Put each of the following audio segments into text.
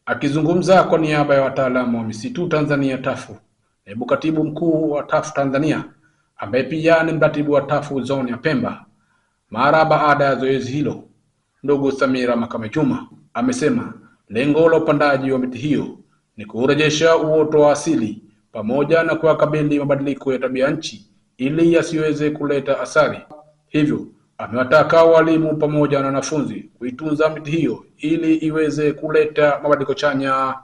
Akizungumza kwa niaba ya wataalamu wa misitu Tanzania TAFU, naibu katibu mkuu wa TAFU Tanzania ambaye pia ni mratibu wa TAFU zone ya Pemba mara baada ya zoezi hilo, ndugu Samira Makame Juma amesema lengo la upandaji wa miti hiyo ni kurejesha uoto wa asili pamoja na kukabili mabadiliko ya tabia nchi ili yasiweze kuleta athari. Hivyo amewataka walimu pamoja na wanafunzi kuitunza miti hiyo ili iweze kuleta mabadiliko chanya.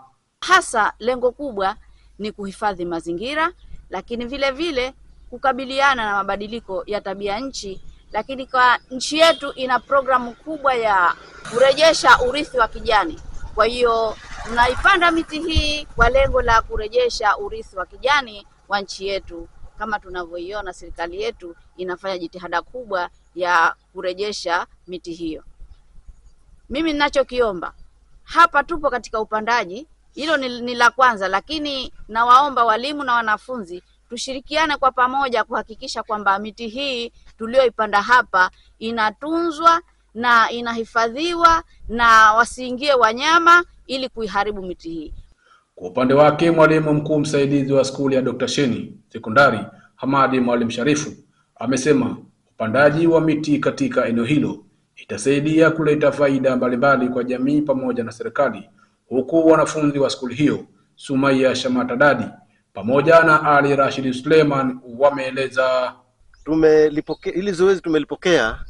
Hasa lengo kubwa ni kuhifadhi mazingira, lakini vile vile kukabiliana na mabadiliko ya tabia nchi. Lakini kwa nchi yetu ina programu kubwa ya kurejesha urithi wa kijani. Kwa hiyo tunaipanda miti hii kwa lengo la kurejesha urithi wa kijani wa nchi yetu. Kama tunavyoiona, serikali yetu inafanya jitihada kubwa ya kurejesha miti hiyo. Mimi ninachokiomba hapa, tupo katika upandaji, hilo ni la kwanza, lakini nawaomba walimu na wanafunzi tushirikiane kwa pamoja kuhakikisha kwamba miti hii tulioipanda hapa inatunzwa na inahifadhiwa na wasiingie wanyama ili kuiharibu miti hii. Kwa upande wake, mwalimu mkuu msaidizi wa skuli ya Dr. Sheni Sekondari Hamadi Mwalimu Sharifu amesema upandaji wa miti katika eneo hilo itasaidia kuleta faida mbalimbali kwa jamii pamoja na serikali, huku wanafunzi wa skuli hiyo Sumaiya Shamata Dadi pamoja na Ali Rashid Suleiman wameeleza. Hili zoezi tumelipokea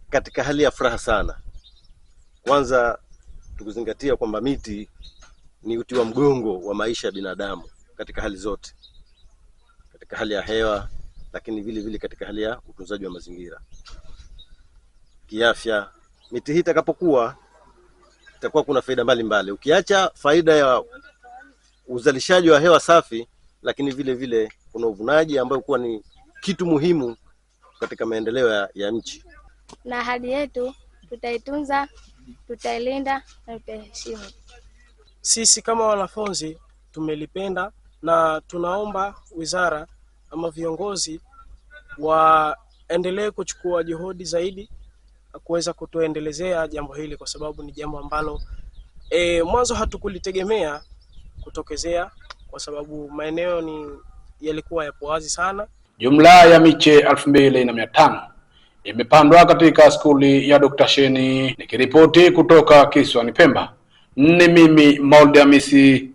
katika hali ya furaha sana. Kwanza tukuzingatia kwamba miti ni uti wa mgongo wa maisha ya binadamu katika hali zote, katika hali ya hewa, lakini vile vile katika hali ya utunzaji wa mazingira. Kiafya, miti hii itakapokuwa itakuwa kuna faida mbalimbali. Ukiacha faida ya uzalishaji wa hewa safi, lakini vile vile kuna uvunaji ambao kuwa ni kitu muhimu katika maendeleo ya nchi. Na hali yetu tutaitunza, tutailinda na tutaheshimu. Sisi kama wanafunzi tumelipenda na tunaomba wizara ama viongozi waendelee kuchukua juhudi zaidi kuweza kutuendelezea jambo hili, kwa sababu ni jambo ambalo mwanzo hatukulitegemea kutokezea, kwa sababu maeneo yalikuwa yapo wazi sana. Jumla ya miche 2500 imepandwa katika skuli ya Dr. Sheni. Nikiripoti kutoka kisiwani Pemba, ni mimi Maulid Hamisi.